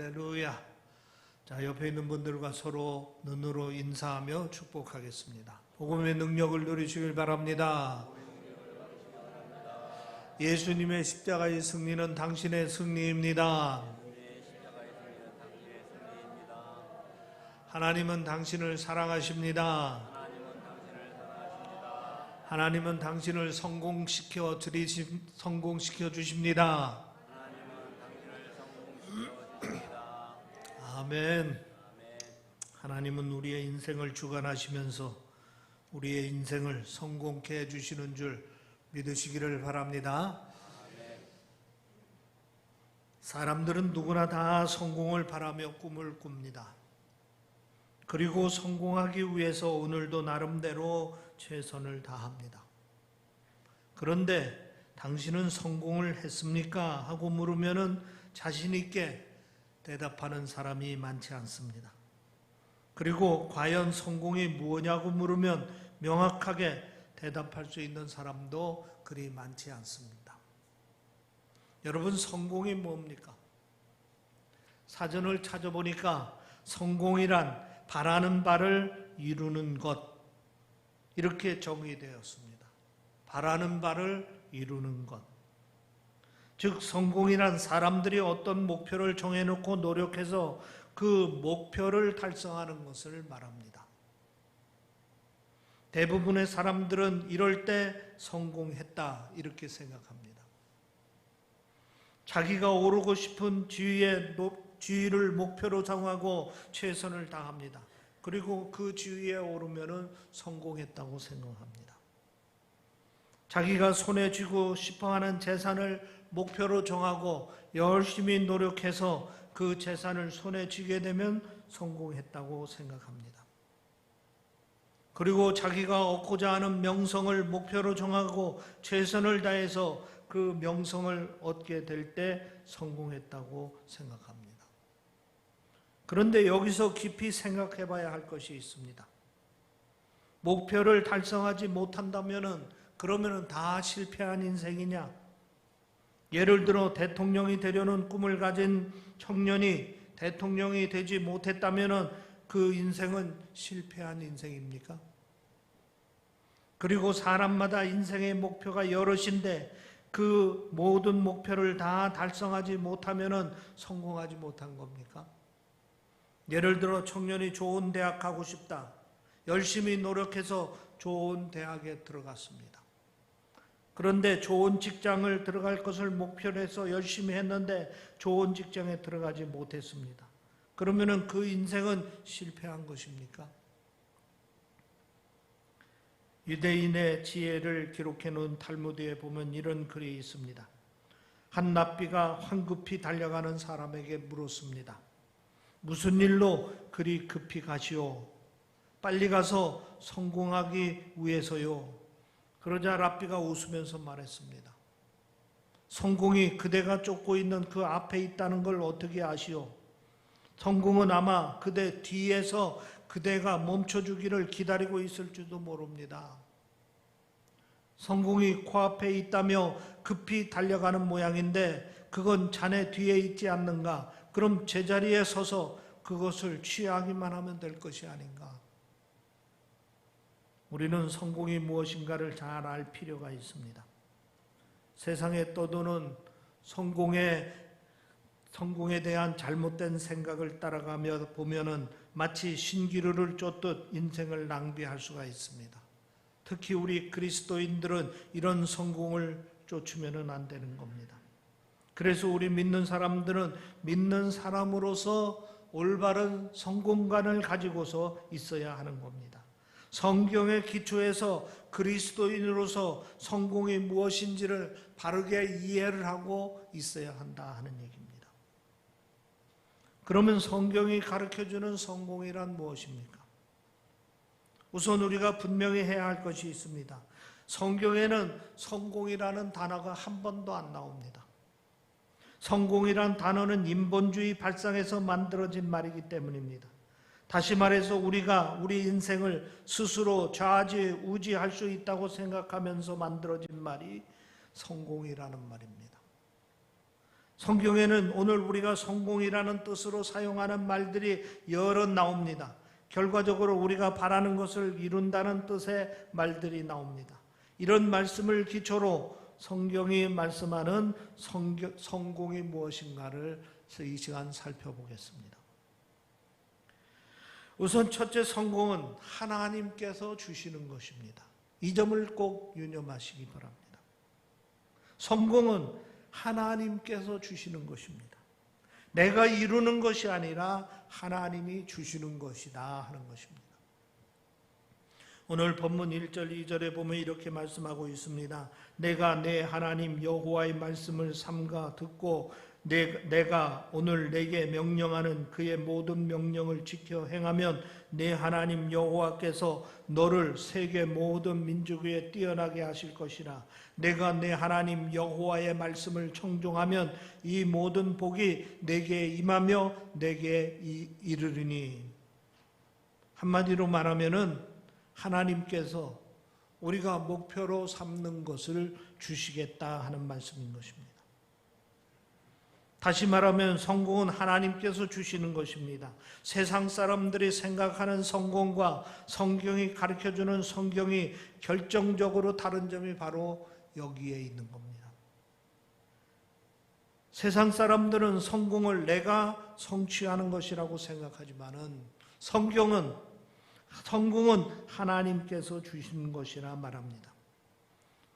할렐루야. 자, 옆에 있는 분들과 서로 눈으로 인사하며 축복하겠습니다. 복음의 능력을 누리시길 바랍니다. 예수님의 십자가의 승리는 당신의 승리입니다. 하나님은 당신을 사랑하십니다. 하나님은 당신을 성공시켜 주십니다. 아멘. 하나님은 우리의 인생을 주관하시면서 우리의 인생을 성공케 해주시는 줄 믿으시기를 바랍니다. 사람들은 누구나 다 성공을 바라며 꿈을 꿉니다. 그리고 성공하기 위해서 오늘도 나름대로 최선을 다합니다. 그런데 당신은 성공을 했습니까? 하고 물으면은 자신 있게 대답하는 사람이 많지 않습니다. 그리고 과연 성공이 무엇냐고 물으면 명확하게 대답할 수 있는 사람도 그리 많지 않습니다. 여러분, 성공이 뭡니까? 사전을 찾아보니까 성공이란 바라는 바를 이루는 것, 이렇게 정의되었습니다. 바라는 바를 이루는 것. 즉, 성공이란 사람들이 어떤 목표를 정해놓고 노력해서 그 목표를 달성하는 것을 말합니다. 대부분의 사람들은 이럴 때 성공했다, 이렇게 생각합니다. 자기가 오르고 싶은 지위를 목표로 정하고 최선을 다합니다. 그리고 그 지위에 오르면은 성공했다고 생각합니다. 자기가 손에 쥐고 싶어하는 재산을 목표로 정하고 열심히 노력해서 그 재산을 손에 쥐게 되면 성공했다고 생각합니다. 그리고 자기가 얻고자 하는 명성을 목표로 정하고 최선을 다해서 그 명성을 얻게 될 때 성공했다고 생각합니다. 그런데 여기서 깊이 생각해 봐야 할 것이 있습니다. 목표를 달성하지 못한다면은 그러면은 다 실패한 인생이냐? 예를 들어 대통령이 되려는 꿈을 가진 청년이 대통령이 되지 못했다면은 그 인생은 실패한 인생입니까? 그리고 사람마다 인생의 목표가 여럿인데 그 모든 목표를 다 달성하지 못하면은 성공하지 못한 겁니까? 예를 들어 청년이 좋은 대학 가고 싶다. 열심히 노력해서 좋은 대학에 들어갔습니다. 그런데 좋은 직장을 들어갈 것을 목표로 해서 열심히 했는데 좋은 직장에 들어가지 못했습니다. 그러면은 그 인생은 실패한 것입니까? 유대인의 지혜를 기록해 놓은 탈무드에 보면 이런 글이 있습니다. 한 랍비가 황급히 달려가는 사람에게 물었습니다. 무슨 일로 그리 급히 가시오? 빨리 가서 성공하기 위해서요. 그러자 랍비가 웃으면서 말했습니다. 성공이 그대가 쫓고 있는 그 앞에 있다는 걸 어떻게 아시오? 성공은 아마 그대 뒤에서 그대가 멈춰주기를 기다리고 있을지도 모릅니다. 성공이 코앞에 있다며 급히 달려가는 모양인데 그건 자네 뒤에 있지 않는가? 그럼 제자리에 서서 그것을 취하기만 하면 될 것이 아닌가? 우리는 성공이 무엇인가를 잘 알 필요가 있습니다. 세상에 떠도는 성공에 대한 잘못된 생각을 따라가며 보면은 마치 신기루를 쫓듯 인생을 낭비할 수가 있습니다. 특히 우리 그리스도인들은 이런 성공을 쫓으면은 안 되는 겁니다. 그래서 우리 믿는 사람들은 믿는 사람으로서 올바른 성공관을 가지고서 있어야 하는 겁니다. 성경의 기초에서 그리스도인으로서 성공이 무엇인지를 바르게 이해를 하고 있어야 한다 하는 얘기입니다. 그러면 성경이 가르쳐주는 성공이란 무엇입니까? 우선 우리가 분명히 해야 할 것이 있습니다. 성경에는 성공이라는 단어가 한 번도 안 나옵니다. 성공이란 단어는 인본주의 발상에서 만들어진 말이기 때문입니다. 다시 말해서 우리가 우리 인생을 스스로 좌지우지할 수 있다고 생각하면서 만들어진 말이 성공이라는 말입니다. 성경에는 오늘 우리가 성공이라는 뜻으로 사용하는 말들이 여러 나옵니다. 결과적으로 우리가 바라는 것을 이룬다는 뜻의 말들이 나옵니다. 이런 말씀을 기초로 성경이 말씀하는 성공이 무엇인가를 이 시간 살펴보겠습니다. 우선 첫째, 성공은 하나님께서 주시는 것입니다. 이 점을 꼭 유념하시기 바랍니다. 성공은 하나님께서 주시는 것입니다. 내가 이루는 것이 아니라 하나님이 주시는 것이다 하는 것입니다. 오늘 본문 1절 2절에 보면 이렇게 말씀하고 있습니다. 내가 내 하나님 여호와의 말씀을 삼가 듣고 내가 오늘 내게 명령하는 그의 모든 명령을 지켜 행하면 내 하나님 여호와께서 너를 세계 모든 민족 위에 뛰어나게 하실 것이라. 내가 내 하나님 여호와의 말씀을 청종하면 이 모든 복이 내게 임하며 내게 이르리니. 한마디로 말하면은 하나님께서 우리가 목표로 삼는 것을 주시겠다 하는 말씀인 것입니다. 다시 말하면 성공은 하나님께서 주시는 것입니다. 세상 사람들이 생각하는 성공과 성경이 가르쳐주는 성경이 결정적으로 다른 점이 바로 여기에 있는 겁니다. 세상 사람들은 성공을 내가 성취하는 것이라고 생각하지만은 성공은 하나님께서 주시는 것이라 말합니다.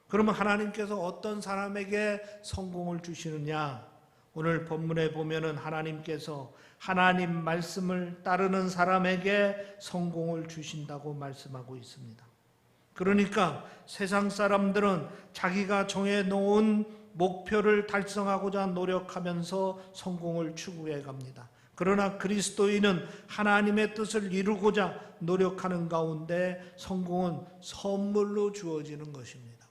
그러면 하나님께서 어떤 사람에게 성공을 주시느냐? 오늘 본문에 보면은 하나님께서 하나님 말씀을 따르는 사람에게 성공을 주신다고 말씀하고 있습니다. 그러니까 세상 사람들은 자기가 정해놓은 목표를 달성하고자 노력하면서 성공을 추구해 갑니다. 그러나 그리스도인은 하나님의 뜻을 이루고자 노력하는 가운데 성공은 선물로 주어지는 것입니다.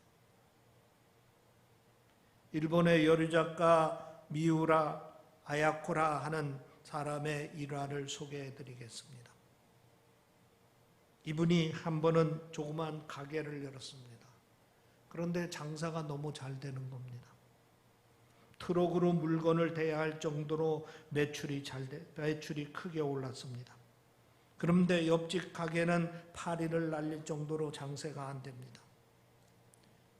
일본의 여류작가 미우라 아야코라 하는 사람의 일화를 소개해 드리겠습니다. 이분이 한 번은 조그만 가게를 열었습니다. 그런데 장사가 너무 잘 되는 겁니다. 트럭으로 물건을 대야 할 정도로 매출이 크게 올랐습니다. 그런데 옆집 가게는 파리를 날릴 정도로 장세가 안 됩니다.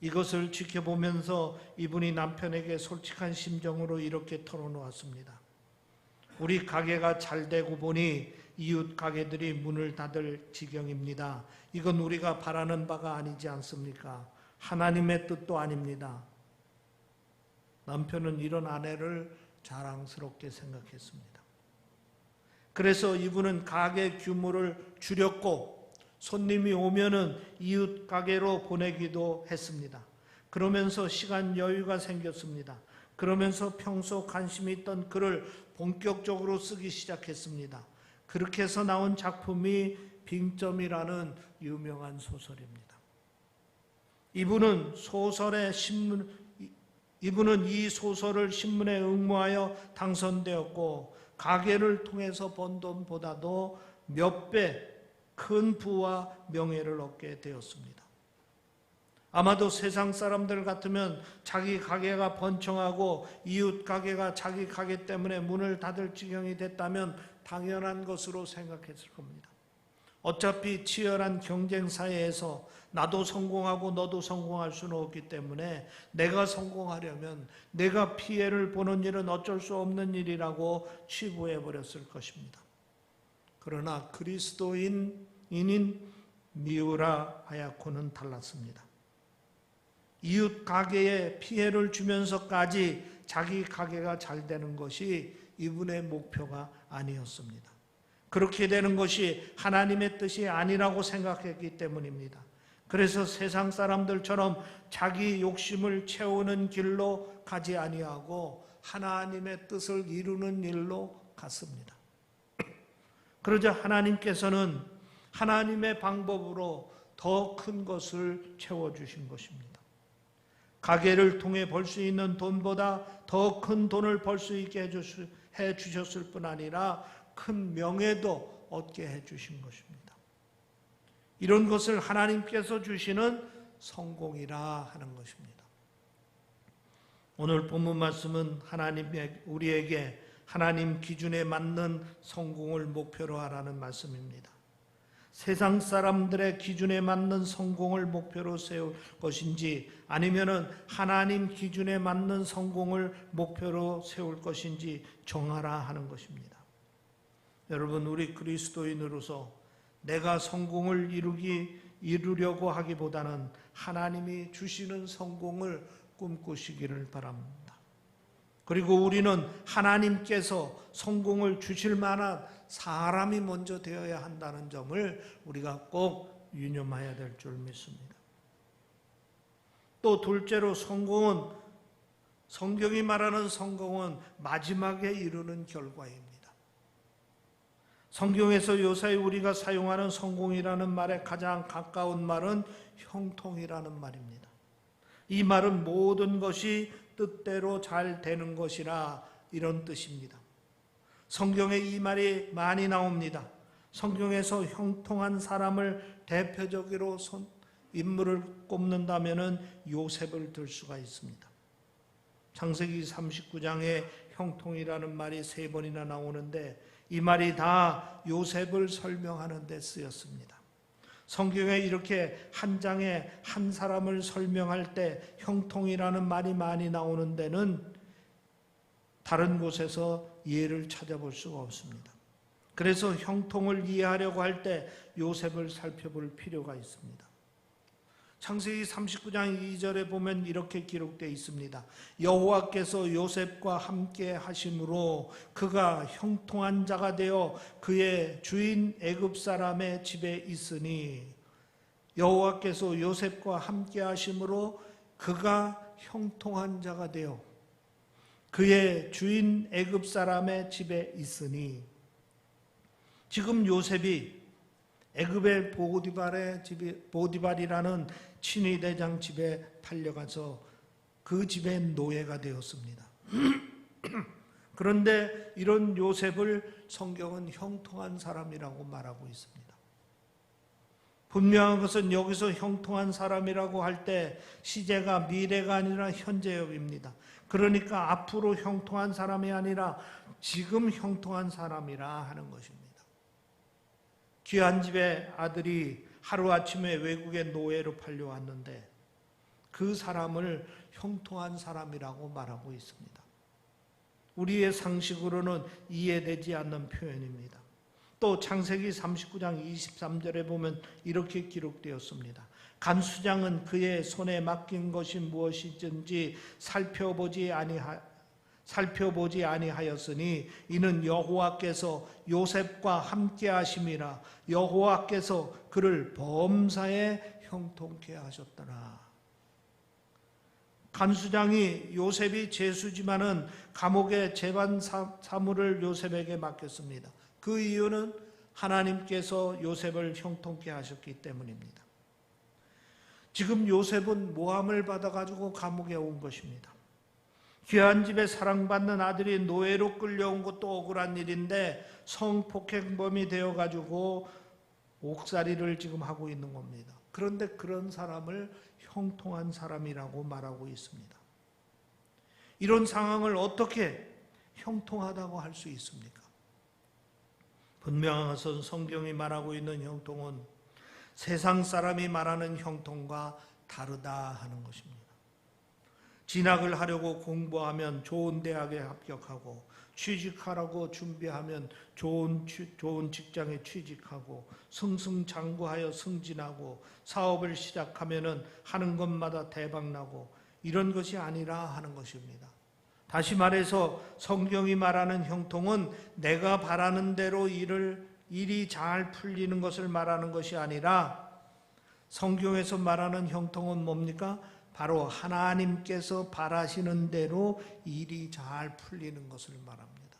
이것을 지켜보면서 이분이 남편에게 솔직한 심정으로 이렇게 털어놓았습니다. 우리 가게가 잘 되고 보니 이웃 가게들이 문을 닫을 지경입니다. 이건 우리가 바라는 바가 아니지 않습니까? 하나님의 뜻도 아닙니다. 남편은 이런 아내를 자랑스럽게 생각했습니다. 그래서 이분은 가게 규모를 줄였고 손님이 오면은 이웃 가게로 보내기도 했습니다. 그러면서 시간 여유가 생겼습니다. 그러면서 평소 관심이 있던 글을 본격적으로 쓰기 시작했습니다. 그렇게 해서 나온 작품이 빙점이라는 유명한 소설입니다. 이분은 이 소설을 신문에 응모하여 당선되었고 가게를 통해서 번 돈보다도 몇 배 큰 부와 명예를 얻게 되었습니다. 아마도 세상 사람들 같으면 자기 가게가 번창하고 이웃 가게가 자기 가게 때문에 문을 닫을 지경이 됐다면 당연한 것으로 생각했을 겁니다. 어차피 치열한 경쟁 사회에서 나도 성공하고 너도 성공할 수는 없기 때문에 내가 성공하려면 내가 피해를 보는 일은 어쩔 수 없는 일이라고 치부해버렸을 것입니다. 그러나 그리스도인인 미우라 아야코는 달랐습니다. 이웃 가게에 피해를 주면서까지 자기 가게가 잘 되는 것이 이분의 목표가 아니었습니다. 그렇게 되는 것이 하나님의 뜻이 아니라고 생각했기 때문입니다. 그래서 세상 사람들처럼 자기 욕심을 채우는 길로 가지 아니하고 하나님의 뜻을 이루는 일로 갔습니다. 그러자 하나님께서는 하나님의 방법으로 더 큰 것을 채워주신 것입니다. 가게를 통해 벌 수 있는 돈보다 더 큰 돈을 벌 수 있게 해주셨을 뿐 아니라 큰 명예도 얻게 해주신 것입니다. 이런 것을 하나님께서 주시는 성공이라 하는 것입니다. 오늘 본문 말씀은 우리에게 하나님 기준에 맞는 성공을 목표로 하라는 말씀입니다. 세상 사람들의 기준에 맞는 성공을 목표로 세울 것인지 아니면은 하나님 기준에 맞는 성공을 목표로 세울 것인지 정하라 하는 것입니다. 여러분, 우리 그리스도인으로서 내가 성공을 이루려고 하기보다는 하나님이 주시는 성공을 꿈꾸시기를 바랍니다. 그리고 우리는 하나님께서 성공을 주실 만한 사람이 먼저 되어야 한다는 점을 우리가 꼭 유념해야 될 줄 믿습니다. 또 둘째로 성경이 말하는 성공은 마지막에 이르는 결과입니다. 성경에서 요새 우리가 사용하는 성공이라는 말에 가장 가까운 말은 형통이라는 말입니다. 이 말은 모든 것이 뜻대로 잘 되는 것이라 이런 뜻입니다. 성경에 이 말이 많이 나옵니다. 성경에서 형통한 사람을 대표적으로 인물을 꼽는다면 요셉을 들 수가 있습니다. 창세기 39장에 형통이라는 말이 3번이나 나오는데 이 말이 다 요셉을 설명하는 데 쓰였습니다. 성경에 이렇게 한 장에 한 사람을 설명할 때 형통이라는 말이 많이 나오는 데는 다른 곳에서 예를 찾아볼 수가 없습니다. 그래서 형통을 이해하려고 할 때 요셉을 살펴볼 필요가 있습니다. 창세기 39장 2절에 보면 이렇게 기록되어 있습니다. 여호와께서 요셉과 함께 하심으로 그가 형통한 자가 되어 그의 주인 애굽 사람의 집에 있으니, 여호와께서 요셉과 함께 하심으로 그가 형통한 자가 되어 그의 주인 애굽 사람의 집에 있으니, 지금 요셉이 애굽의 보디발이라는 친위대장 집에 팔려가서 그 집의 노예가 되었습니다. 그런데 이런 요셉을 성경은 형통한 사람이라고 말하고 있습니다. 분명한 것은 여기서 형통한 사람이라고 할 때 시제가 미래가 아니라 현재형입니다. 그러니까 앞으로 형통한 사람이 아니라 지금 형통한 사람이라 하는 것입니다. 귀한 집의 아들이 하루아침에 외국의 노예로 팔려왔는데 그 사람을 형통한 사람이라고 말하고 있습니다. 우리의 상식으로는 이해되지 않는 표현입니다. 또 창세기 39장 23절에 보면 이렇게 기록되었습니다. 간수장은 그의 손에 맡긴 것이 무엇이든지 살펴보지 아니하였으니 이는 여호와께서 요셉과 함께 하심이라. 여호와께서 그를 범사에 형통케 하셨더라. 간수장이 요셉이 죄수지만은 감옥의 재반 사무를 요셉에게 맡겼습니다. 그 이유는 하나님께서 요셉을 형통케 하셨기 때문입니다. 지금 요셉은 모함을 받아가지고 감옥에 온 것입니다. 귀한 집에 사랑받는 아들이 노예로 끌려온 것도 억울한 일인데 성폭행범이 되어가지고 옥살이를 지금 하고 있는 겁니다. 그런데 그런 사람을 형통한 사람이라고 말하고 있습니다. 이런 상황을 어떻게 형통하다고 할 수 있습니까? 분명한 것은 성경이 말하고 있는 형통은 세상 사람이 말하는 형통과 다르다 하는 것입니다. 진학을 하려고 공부하면 좋은 대학에 합격하고, 취직하라고 준비하면 좋은 직장에 취직하고, 승승장구하여 승진하고, 사업을 시작하면 하는 것마다 대박나고, 이런 것이 아니라 하는 것입니다. 다시 말해서 성경이 말하는 형통은 내가 바라는 대로 일이 잘 풀리는 것을 말하는 것이 아니라, 성경에서 말하는 형통은 뭡니까? 바로 하나님께서 바라시는 대로 일이 잘 풀리는 것을 말합니다.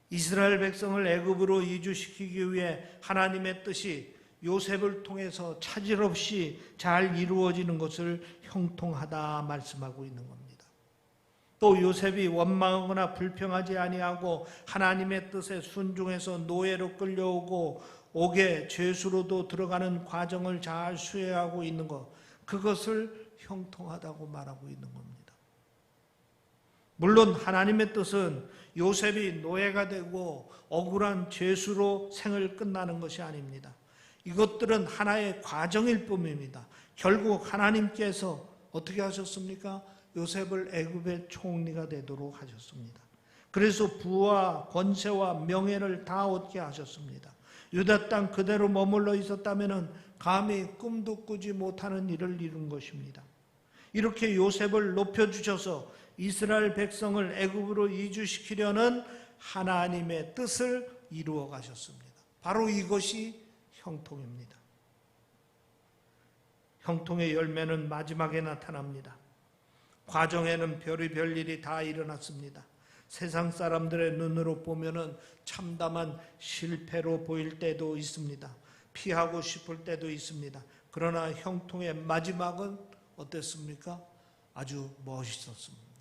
이스라엘 백성을 애굽으로 이주시키기 위해 하나님의 뜻이 요셉을 통해서 차질 없이 잘 이루어지는 것을 형통하다 말씀하고 있는 겁니다. 또 요셉이 원망하거나 불평하지 아니하고 하나님의 뜻에 순종해서 노예로 끌려오고 옥에 죄수로도 들어가는 과정을 잘 수행하고 있는 것, 그것을 형통하다고 말하고 있는 겁니다. 물론 하나님의 뜻은 요셉이 노예가 되고 억울한 죄수로 생을 끝나는 것이 아닙니다. 이것들은 하나의 과정일 뿐입니다. 결국 하나님께서 어떻게 하셨습니까? 요셉을 애굽의 총리가 되도록 하셨습니다. 그래서 부와 권세와 명예를 다 얻게 하셨습니다. 유다 땅 그대로 머물러 있었다면 감히 꿈도 꾸지 못하는 일을 이룬 것입니다. 이렇게 요셉을 높여주셔서 이스라엘 백성을 애굽으로 이주시키려는 하나님의 뜻을 이루어 가셨습니다. 바로 이것이 형통입니다. 형통의 열매는 마지막에 나타납니다. 과정에는 별의별 일이 다 일어났습니다. 세상 사람들의 눈으로 보면은 참담한 실패로 보일 때도 있습니다. 피하고 싶을 때도 있습니다. 그러나 형통의 마지막은 어땠습니까? 아주 멋있었습니다.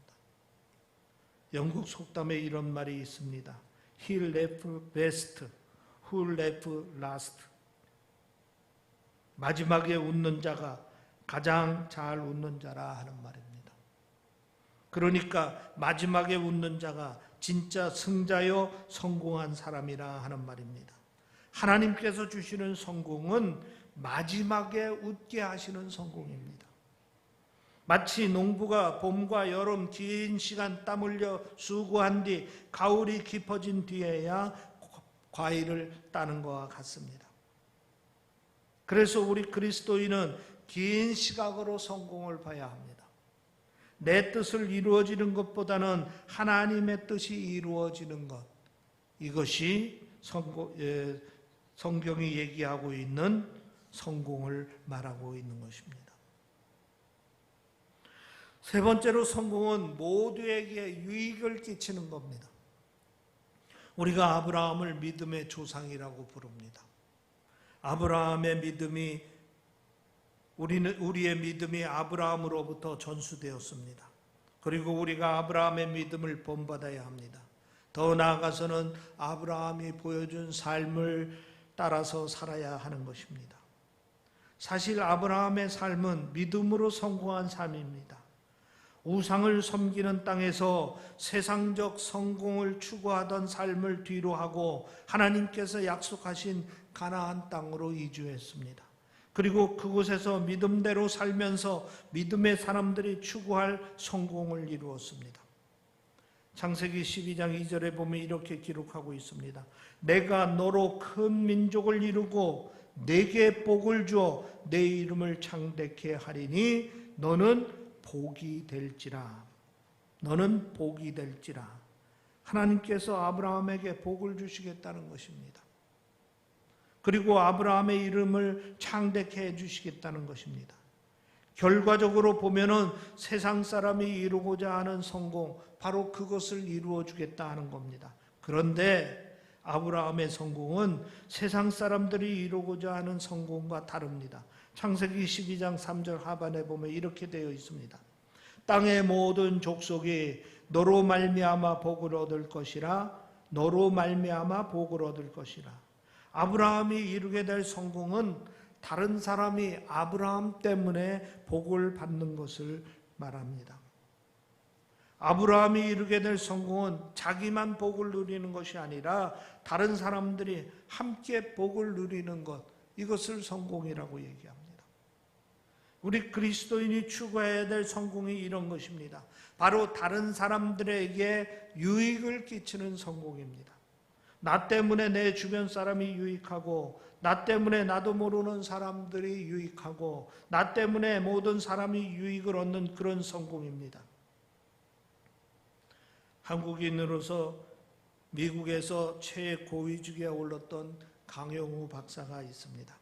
영국 속담에 이런 말이 있습니다. He left best, who left last. 마지막에 웃는 자가 가장 잘 웃는 자라 하는 말입니다. 그러니까 마지막에 웃는 자가 진짜 승자요 성공한 사람이라 하는 말입니다. 하나님께서 주시는 성공은 마지막에 웃게 하시는 성공입니다. 마치 농부가 봄과 여름 긴 시간 땀 흘려 수고한 뒤 가을이 깊어진 뒤에야 과일을 따는 것과 같습니다. 그래서 우리 그리스도인은 긴 시각으로 성공을 봐야 합니다. 내 뜻을 이루어지는 것보다는 하나님의 뜻이 이루어지는 것, 이것이 성경이 얘기하고 있는 성공을 말하고 있는 것입니다. 세 번째로 성공은 모두에게 유익을 끼치는 겁니다. 우리가 아브라함을 믿음의 조상이라고 부릅니다. 아브라함의 믿음이 우리의 믿음이 아브라함으로부터 전수되었습니다. 그리고 우리가 아브라함의 믿음을 본받아야 합니다. 더 나아가서는 아브라함이 보여준 삶을 따라서 살아야 하는 것입니다. 사실 아브라함의 삶은 믿음으로 성공한 삶입니다. 우상을 섬기는 땅에서 세상적 성공을 추구하던 삶을 뒤로 하고 하나님께서 약속하신 가나안 땅으로 이주했습니다. 그리고 그곳에서 믿음대로 살면서 믿음의 사람들이 추구할 성공을 이루었습니다. 창세기 12장 2절에 보면 이렇게 기록하고 있습니다. 내가 너로 큰 민족을 이루고 내게 복을 주어 내 이름을 창대케 하리니 너는 복이 될지라. 너는 복이 될지라. 하나님께서 아브라함에게 복을 주시겠다는 것입니다. 그리고 아브라함의 이름을 창대케 해주시겠다는 것입니다. 결과적으로 보면은 세상 사람이 이루고자 하는 성공, 바로 그것을 이루어 주겠다 하는 겁니다. 그런데 아브라함의 성공은 세상 사람들이 이루고자 하는 성공과 다릅니다. 창세기 12장 3절 하반에 보면 이렇게 되어 있습니다. 땅의 모든 족속이 너로 말미암아 복을 얻을 것이라. 너로 말미암아 복을 얻을 것이라. 아브라함이 이루게 될 성공은 다른 사람이 아브라함 때문에 복을 받는 것을 말합니다. 아브라함이 이루게 될 성공은 자기만 복을 누리는 것이 아니라 다른 사람들이 함께 복을 누리는 것, 이것을 성공이라고 얘기합니다. 우리 그리스도인이 추구해야 될 성공이 이런 것입니다. 바로 다른 사람들에게 유익을 끼치는 성공입니다. 나 때문에 내 주변 사람이 유익하고, 나 때문에 나도 모르는 사람들이 유익하고, 나 때문에 모든 사람이 유익을 얻는 그런 성공입니다. 한국인으로서 미국에서 최고위직에 올랐던 강영우 박사가 있습니다.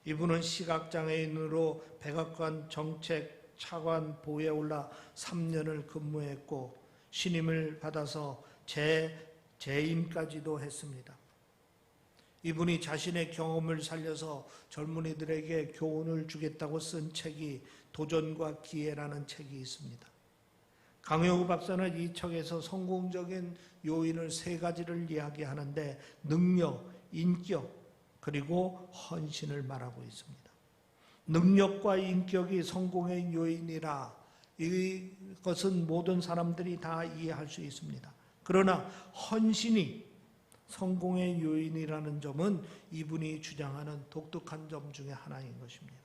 이분은 시각장애인으로 백악관 정책 차관 보에 올라 3년을 근무했고 신임을 받아서 재임까지도 했습니다. 이분이 자신의 경험을 살려서 젊은이들에게 교훈을 주겠다고 쓴 책이 도전과 기회라는 책이 있습니다. 강영우 박사는 이 책에서 성공적인 요인을 3가지를 이야기하는데 능력, 인격, 그리고 헌신을 말하고 있습니다. 능력과 인격이 성공의 요인이라 이것은 모든 사람들이 다 이해할 수 있습니다. 그러나 헌신이 성공의 요인이라는 점은 이분이 주장하는 독특한 점 중에 하나인 것입니다.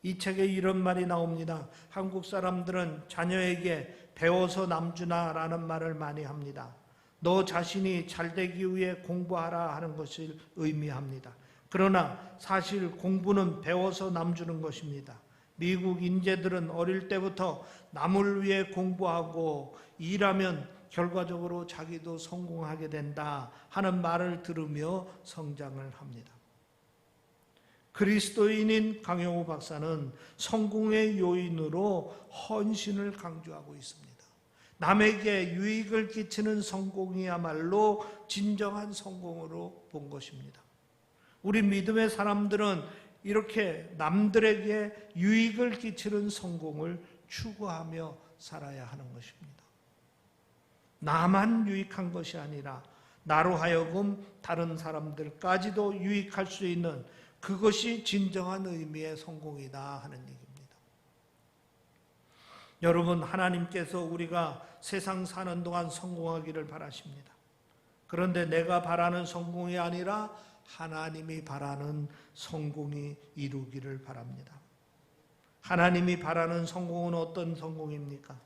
이 책에 이런 말이 나옵니다. 한국 사람들은 자녀에게 배워서 남주나라는 말을 많이 합니다. 너 자신이 잘되기 위해 공부하라 하는 것을 의미합니다. 그러나 사실 공부는 배워서 남주는 것입니다. 미국 인재들은 어릴 때부터 남을 위해 공부하고 일하면 결과적으로 자기도 성공하게 된다 하는 말을 들으며 성장을 합니다. 그리스도인인 강영우 박사는 성공의 요인으로 헌신을 강조하고 있습니다. 남에게 유익을 끼치는 성공이야말로 진정한 성공으로 본 것입니다. 우리 믿음의 사람들은 이렇게 남들에게 유익을 끼치는 성공을 추구하며 살아야 하는 것입니다. 나만 유익한 것이 아니라 나로 하여금 다른 사람들까지도 유익할 수 있는 그것이 진정한 의미의 성공이다 하는 얘기입니다. 여러분, 하나님께서 우리가 세상 사는 동안 성공하기를 바라십니다. 그런데 내가 바라는 성공이 아니라 하나님이 바라는 성공이 이루기를 바랍니다. 하나님이 바라는 성공은 어떤 성공입니까?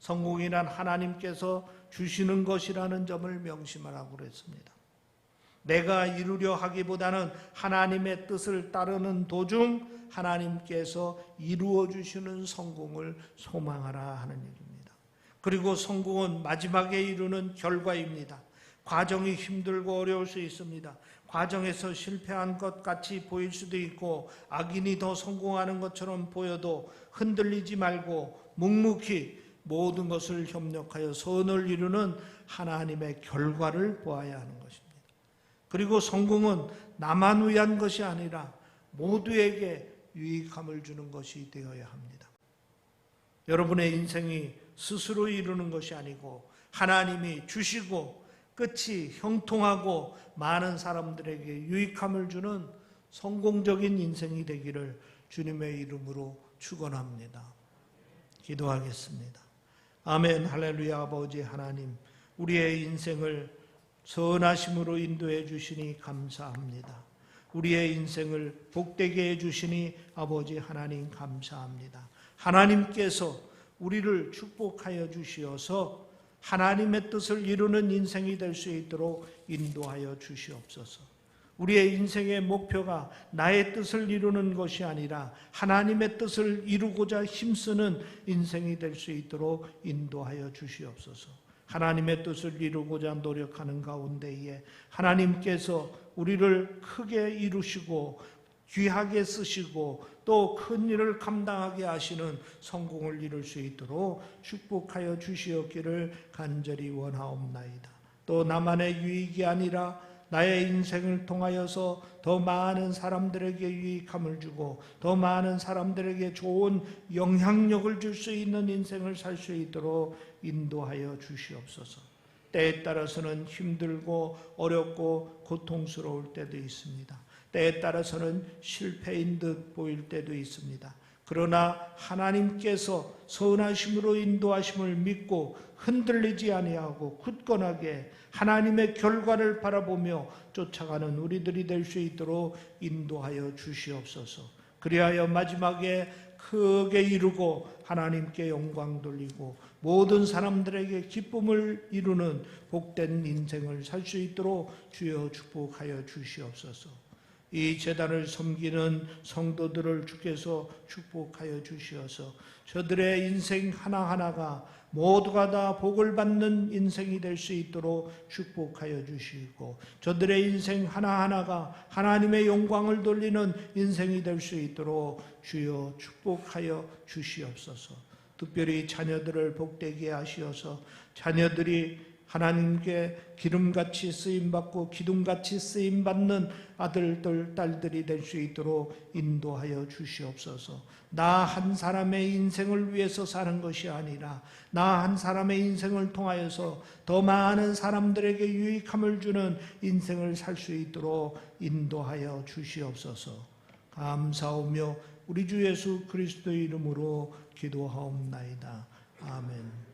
성공이란 하나님께서 주시는 것이라는 점을 명심하라고 그랬습니다. 내가 이루려 하기보다는 하나님의 뜻을 따르는 도중 하나님께서 이루어 주시는 성공을 소망하라 하는 얘기입니다. 그리고 성공은 마지막에 이루는 결과입니다. 과정이 힘들고 어려울 수 있습니다. 과정에서 실패한 것 같이 보일 수도 있고 악인이 더 성공하는 것처럼 보여도 흔들리지 말고 묵묵히 모든 것을 협력하여 선을 이루는 하나님의 결과를 보아야 하는 것입니다. 그리고 성공은 나만 위한 것이 아니라 모두에게 유익함을 주는 것이 되어야 합니다. 여러분의 인생이 스스로 이루는 것이 아니고 하나님이 주시고 끝이 형통하고 많은 사람들에게 유익함을 주는 성공적인 인생이 되기를 주님의 이름으로 축원합니다. 기도하겠습니다. 아멘. 할렐루야. 아버지 하나님, 우리의 인생을 선하심으로 인도해 주시니 감사합니다. 우리의 인생을 복되게 해 주시니 아버지 하나님 감사합니다. 하나님께서 우리를 축복하여 주시어서 하나님의 뜻을 이루는 인생이 될 수 있도록 인도하여 주시옵소서. 우리의 인생의 목표가 나의 뜻을 이루는 것이 아니라 하나님의 뜻을 이루고자 힘쓰는 인생이 될 수 있도록 인도하여 주시옵소서. 하나님의 뜻을 이루고자 노력하는 가운데에 하나님께서 우리를 크게 이루시고 귀하게 쓰시고 또 큰 일을 감당하게 하시는 성공을 이룰 수 있도록 축복하여 주시옵기를 간절히 원하옵나이다. 또 나만의 유익이 아니라 나의 인생을 통하여서 더 많은 사람들에게 유익함을 주고 더 많은 사람들에게 좋은 영향력을 줄 수 있는 인생을 살 수 있도록 인도하여 주시옵소서. 때에 따라서는 힘들고 어렵고 고통스러울 때도 있습니다. 때에 따라서는 실패인 듯 보일 때도 있습니다. 그러나 하나님께서 선하심으로 인도하심을 믿고 흔들리지 아니하고 굳건하게 하나님의 결과를 바라보며 쫓아가는 우리들이 될 수 있도록 인도하여 주시옵소서. 그리하여 마지막에 크게 이루고 하나님께 영광 돌리고 모든 사람들에게 기쁨을 이루는 복된 인생을 살 수 있도록 주여 축복하여 주시옵소서. 이 제단을 섬기는 성도들을 주께서 축복하여 주시어서 저들의 인생 하나하나가 모두가 다 복을 받는 인생이 될 수 있도록 축복하여 주시고 저들의 인생 하나하나가 하나님의 영광을 돌리는 인생이 될 수 있도록 주여 축복하여 주시옵소서. 특별히 자녀들을 복되게 하시어서 자녀들이 하나님께 기름같이 쓰임받고 기둥같이 쓰임받는 아들들, 딸들이 될 수 있도록 인도하여 주시옵소서. 나 한 사람의 인생을 위해서 사는 것이 아니라 나 한 사람의 인생을 통하여서 더 많은 사람들에게 유익함을 주는 인생을 살 수 있도록 인도하여 주시옵소서. 감사하며 우리 주 예수 그리스도의 이름으로 기도하옵나이다. 아멘.